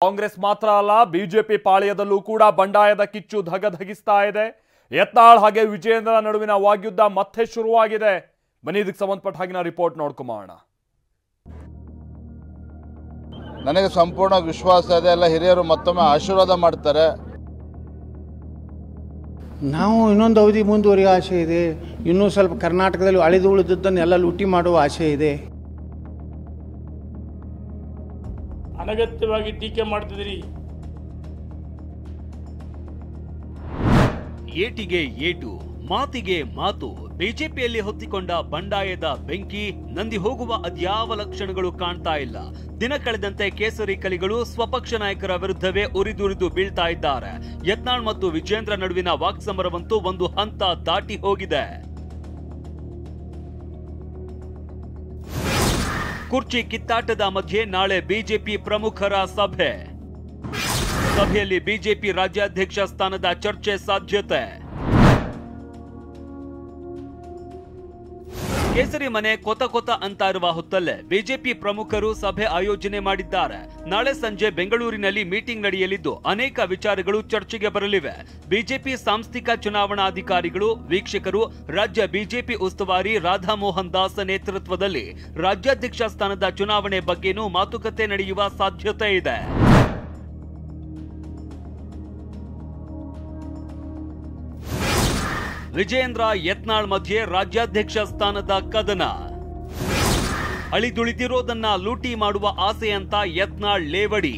ಕಾಂಗ್ರೆಸ್ ಮಾತ್ರ ಅಲ್ಲ ಬಿಜೆಪಿ ಪಾಳ್ಯದಲ್ಲೂ ಕೂಡ ಬಂಡಾಯದ ಕಿಚ್ಚು ಧಗಧಗಿಸ್ತಾ ಇದೆ. ಯತ್ನಾಳ್ ಹಾಗೆ ವಿಜೇಂದ್ರ ನಡುವಿನ ವಾಗ್ಯುದ್ಧ ಮತ್ತೆ ಶುರುವಾಗಿದೆ. ಬನ್ನಿ ಇದಕ್ಕೆ ಸಂಬಂಧಪಟ್ಟ ಹಾಗಿನ ರಿಪೋರ್ಟ್ ನೋಡ್ಕೊಂಬೋಣ. ನನಗೆ ಸಂಪೂರ್ಣ ವಿಶ್ವಾಸ ಇದೆ, ಎಲ್ಲ ಹಿರಿಯರು ಮತ್ತೊಮ್ಮೆ ಆಶೀರ್ವಾದ ಮಾಡ್ತಾರೆ. ನಾವು ಇನ್ನೊಂದು ಅವಧಿ ಮುಂದುವರಿಯೋ ಆಸೆ ಇದೆ. ಇನ್ನೂ ಸ್ವಲ್ಪ ಕರ್ನಾಟಕದಲ್ಲಿ ಅಳಿದು ಉಳಿದದ್ದನ್ನು ಎಲ್ಲ ಲೂಟಿ ಮಾಡುವ ಆಸೆ ಇದೆ. ಅನಗತ್ಯವಾಗಿ ಟೀಕೆ ಮಾಡ್ತಿದ್ರಿ. ಏಟಿಗೆ ಏಟು, ಮಾತಿಗೆ ಮಾತು. ಬಿಜೆಪಿಯಲ್ಲಿ ಹೊತ್ತಿಕೊಂಡ ಬಂಡಾಯದ ಬೆಂಕಿ ನಂದಿ ಹೋಗುವ ಅದ್ಯಾವ ಲಕ್ಷಣಗಳು ಕಾಣ್ತಾ ಇಲ್ಲ. ದಿನ ಕಳೆದಂತೆ ಕೇಸರಿ ಕಲಿಗಳು ಸ್ವಪಕ್ಷ ನಾಯಕರ ವಿರುದ್ಧವೇ ಉರಿದುರಿದು ಬೀಳ್ತಾ ಇದ್ದಾರೆ. ಯತ್ನಾಳ್ ಮತ್ತು ವಿಜೇಂದ್ರ ನಡುವಿನ ವಾಕ್ಸಮರವಂತೂ ಒಂದು ಹಂತ ದಾಟಿ ಹೋಗಿದೆ. ಕುರ್ಚಿ ಕಿತ್ತಾಟದ ಮಧ್ಯೆ ನಾಳೆ ಬಿಜೆಪಿ ಪ್ರಮುಖರ ಸಭೆ. ಸಭೆಯಲ್ಲಿ ಬಿಜೆಪಿ ರಾಜ್ಯಾಧ್ಯಕ್ಷ ಸ್ಥಾನದ ಚರ್ಚೆ ಸಾಧ್ಯತೆ. ಕೇಸರಿ ಮನೆ ಕೊತ ಕೊತ ಅಂತ ಇರುವ ಹೊತ್ತಲ್ಲೇ ಬಿಜೆಪಿ ಪ್ರಮುಖರು ಸಭೆ ಆಯೋಜನೆ ಮಾಡಿದ್ದಾರೆ. ನಾಳೆ ಸಂಜೆ ಬೆಂಗಳೂರಿನಲ್ಲಿ ಮೀಟಿಂಗ್ ನಡೆಯಲಿದ್ದು ಅನೇಕ ವಿಚಾರಗಳು ಚರ್ಚೆಗೆ ಬರಲಿವೆ. ಬಿಜೆಪಿ ಸಾಂಸ್ಥಿಕ ಚುನಾವಣಾಧಿಕಾರಿಗಳು, ವೀಕ್ಷಕರು, ರಾಜ್ಯ ಬಿಜೆಪಿ ಉಸ್ತುವಾರಿ ರಾಧಾ ಮೋಹನ್ ದಾಸ್ ನೇತೃತ್ವದಲ್ಲಿ ರಾಜ್ಯಾಧ್ಯಕ್ಷ ಸ್ಥಾನದ ಚುನಾವಣೆ ಬಗ್ಗೆನೂ ಮಾತುಕತೆ ನಡೆಯುವ ಸಾಧ್ಯತೆ ಇದೆ. ವಿಜೇಂದ್ರ ಯತ್ನಾಳ್ ಮಧ್ಯೆ ರಾಜ್ಯಾಧ್ಯಕ್ಷ ಸ್ಥಾನದ ಕದನ. ಅಳಿದುಳಿದಿರೋದನ್ನ ಲೂಟಿ ಮಾಡುವ ಆಸೆ ಅಂತ ಯತ್ನಾಳ್ ಲೇವಡಿ.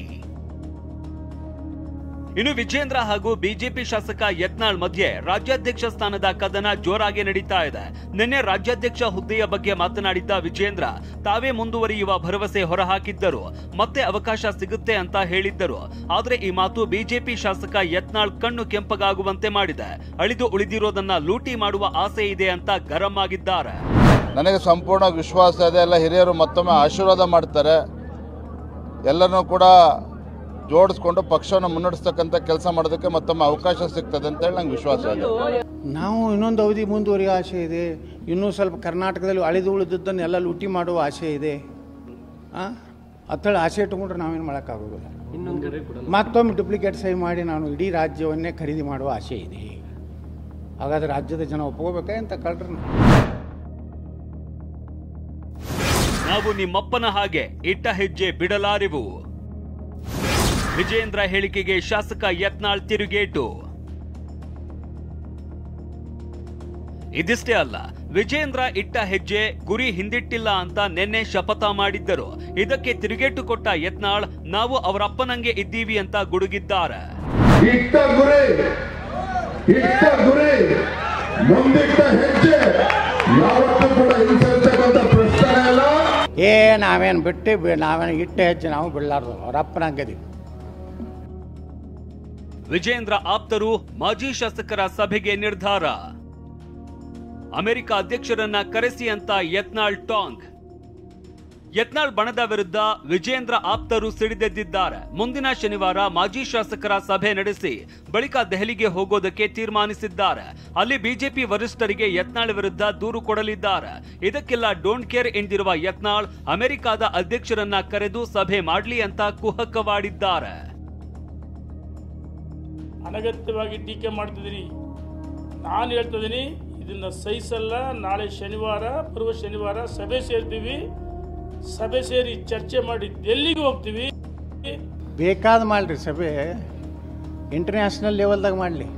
ಇನ್ನು ವಿಜೇಂದ್ರ ಹಾಗೂ ಬಿಜೆಪಿ ಶಾಸಕ ಯತ್ನಾಳ್ ಮಧ್ಯೆ ರಾಜ್ಯಾಧ್ಯಕ್ಷ ಸ್ಥಾನದ ಕದನ ಜೋರಾಗಿ ನಡೀತಾ ಇದೆ. ನಿನ್ನೆ ರಾಜ್ಯಾಧ್ಯಕ್ಷ ಹುದ್ದೆಯ ಬಗ್ಗೆ ಮಾತನಾಡಿದ್ದ ವಿಜೇಂದ್ರ ತಾವೇ ಮುಂದುವರಿಯುವ ಭರವಸೆ ಹೊರಹಾಕಿದ್ದರು. ಮತ್ತೆ ಅವಕಾಶ ಸಿಗುತ್ತೆ ಅಂತ ಹೇಳಿದ್ದರು. ಆದ್ರೆ ಈ ಮಾತು ಬಿಜೆಪಿ ಶಾಸಕ ಯತ್ನಾಳ್ ಕಣ್ಣು ಕೆಂಪಗಾಗುವಂತೆ ಮಾಡಿದೆ. ಅಳಿದು ಉಳಿದಿರೋದನ್ನ ಲೂಟಿ ಮಾಡುವ ಆಸೆ ಇದೆ ಅಂತ ಗರಂ ಆಗಿದ್ದಾರೆ. ನನಗೆ ಸಂಪೂರ್ಣ ವಿಶ್ವಾಸ ಇದೆ, ಎಲ್ಲ ಹಿರಿಯರು ಮತ್ತೊಮ್ಮೆ ಆಶೀರ್ವಾದ ಮಾಡ್ತಾರೆ. ಎಲ್ಲರನ್ನೂ ಕೂಡ ಜೋಡಿಸ್ಕೊಂಡು ಪಕ್ಷವನ್ನು ಮುನ್ನಡೆಸ್ತಕ್ಕಂಥ ಕೆಲಸ ಮಾಡೋದಕ್ಕೆ ಮತ್ತೊಮ್ಮೆ ಅವಕಾಶ ಸಿಗ್ತದೆ ಅಂತೇಳಿ ನಂಗೆ ವಿಶ್ವಾಸ ಇದೆ. ನಾವು ಇನ್ನೊಂದು ಅವಧಿ ಮುಂದುವರಿಯೋ ಆಸೆ ಇದೆ. ಇನ್ನೂ ಸ್ವಲ್ಪ ಕರ್ನಾಟಕದಲ್ಲಿ ಅಳಿದು ಉಳಿದದ್ದನ್ನು ಎಲ್ಲ ಲೂಟಿ ಮಾಡುವ ಆಸೆ ಇದೆ. ಅತ್ತೇಳಿ ಆಸೆ ಇಟ್ಕೊಂಡ್ರೆ ನಾವೇನು ಮಾಡೋಕ್ಕಾಗೋದಿಲ್ಲ. ಮತ್ತೊಮ್ಮೆ ಡುಪ್ಲಿಕೇಟ್ ಸಹಿ ಮಾಡಿ ನಾನು ಇಡೀ ರಾಜ್ಯವನ್ನೇ ಖರೀದಿ ಮಾಡುವ ಆಸೆ ಇದೆ. ಹಾಗಾದ್ರೆ ರಾಜ್ಯದ ಜನ ಒಪ್ಕೋಬೇಕಾ ಅಂತ ಕಳ್ರಿ. ನಾವು ನಿಮ್ಮಪ್ಪನ ಹಾಗೆ ಇಟ್ಟ ಹೆಜ್ಜೆ ಬಿಡಲಾರೆವು. ವಿಜೇಂದ್ರ ಹೇಳಿಕೆಗೆ ಶಾಸಕ ಯತ್ನಾಳ್ ತಿರುಗೇಟು. ಇದಿಷ್ಟೇ ಅಲ್ಲ, ವಿಜೇಂದ್ರ ಇಟ್ಟ ಹೆಜ್ಜೆ ಗುರಿ ಹಿಂದಿಟ್ಟಿಲ್ಲ ಅಂತ ನಿನ್ನೆ ಶಪಥ ಮಾಡಿದ್ದರು. ಇದಕ್ಕೆ ತಿರುಗೇಟು ಕೊಟ್ಟ ಯತ್ನಾಳ್ ನಾವು ಅವರಪ್ಪನಂಗೆ ಇದ್ದೀವಿ ಅಂತ ಗುಡುಗಿದ್ದಾರೆ. ನಾವೇನು ಬಿಟ್ಟು ನಾವೇನು ಇಟ್ಟ ಹೆಜ್ಜೆ ನಾವು ಬಿಡಲಾರ್ದು, ಅವರಪ್ಪನಂಗದೀವಿ. ವಿಜೇಂದ್ರ ಆಪ್ತರು ಮಾಜಿ ಶಾಸಕರ ಸಭೆಗೆ ನಿರ್ಧಾರ. ಅಮೆರಿಕ ಅಧ್ಯಕ್ಷರನ್ನ ಕರೆಸಿ ಅಂತ ಯತ್ನಾಳ್ ಟಾಂಗ್. ಯತ್ನಾಳ್ ಬಣದ ವಿರುದ್ಧ ವಿಜೇಂದ್ರ ಆಪ್ತರು ಸಿಡಿದೆದ್ದಿದ್ದಾರೆ. ಮುಂದಿನ ಶನಿವಾರ ಮಾಜಿ ಶಾಸಕರ ಸಭೆ ನಡೆಸಿ ಬಳಿಕ ದೆಹಲಿಗೆ ಹೋಗೋದಕ್ಕೆ ತೀರ್ಮಾನಿಸಿದ್ದಾರೆ. ಅಲ್ಲಿ ಬಿಜೆಪಿ ವರಿಷ್ಠರಿಗೆ ಯತ್ನಾಳ್ ವಿರುದ್ಧ ದೂರು ಕೊಡಲಿದ್ದಾರೆ. ಇದಕ್ಕೆಲ್ಲ ಡೋಂಟ್ ಕೇರ್ ಎಂದಿರುವ ಯತ್ನಾಳ್ ಅಮೆರಿಕದ ಅಧ್ಯಕ್ಷರನ್ನ ಕರೆದು ಸಭೆ ಮಾಡ್ಲಿ ಅಂತ ಕುಹಕವಾಡಿದ್ದಾರೆ. ಅನಗತ್ಯವಾಗಿ ಟೀಕೆ ಮಾಡ್ತಿದ್ರಿ. ನಾನು ಹೇಳ್ತಿದ್ದೀನಿ, ಇದನ್ನ ಸಹಿಸಲ್ಲ. ನಾಳೆ ಶನಿವಾರ, ಪೂರ್ವ ಶನಿವಾರ ಸಭೆ ಸೇರ್ತೀವಿ. ಸಭೆ ಸೇರಿ ಚರ್ಚೆ ಮಾಡಿ ಡೆಲ್ಲಿಗೆ ಹೋಗ್ತೀವಿ. ಬೇಕಾದ ಮಾಡ್ರಿ ಸಭೆ, ಇಂಟರ್ನ್ಯಾಷನಲ್ ಲೆವೆಲ್ದಾಗ ಮಾಡಲಿ.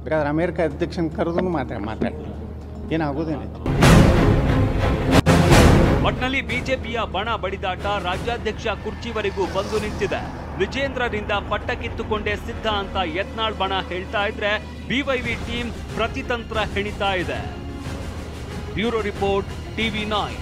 ಬೇಕಾದ್ರೆ ಅಮೇರಿಕ ಅಧ್ಯಕ್ಷನ ಕರೆದು ಮಾತಾಡಿ ಏನಾಗೋದೇನೆ. ಒಟ್ನಲ್ಲಿ ಬಿಜೆಪಿಯ ಬಣ ಬಡಿದಾಟ ರಾಜ್ಯಾಧ್ಯಕ್ಷ ಕುರ್ಚಿವರೆಗೂ ಬಂದು ನಿಂತಿದೆ. ವಿಜೇಂದ್ರರಿಂದ ಪಟ್ಟ ಕಿತ್ತುಕೊಂಡೇ ಸಿದ್ಧ ಅಂತ ಯತ್ನಾಳ್ ಬಣ ಹೇಳ್ತಾ ಇದ್ರೆ ಬಿವೈವಿ ಟೀಮ್ ಪ್ರತಿತಂತ್ರ ಹೆಣಿತಾ ಇದೆ. Bureau report, TV9.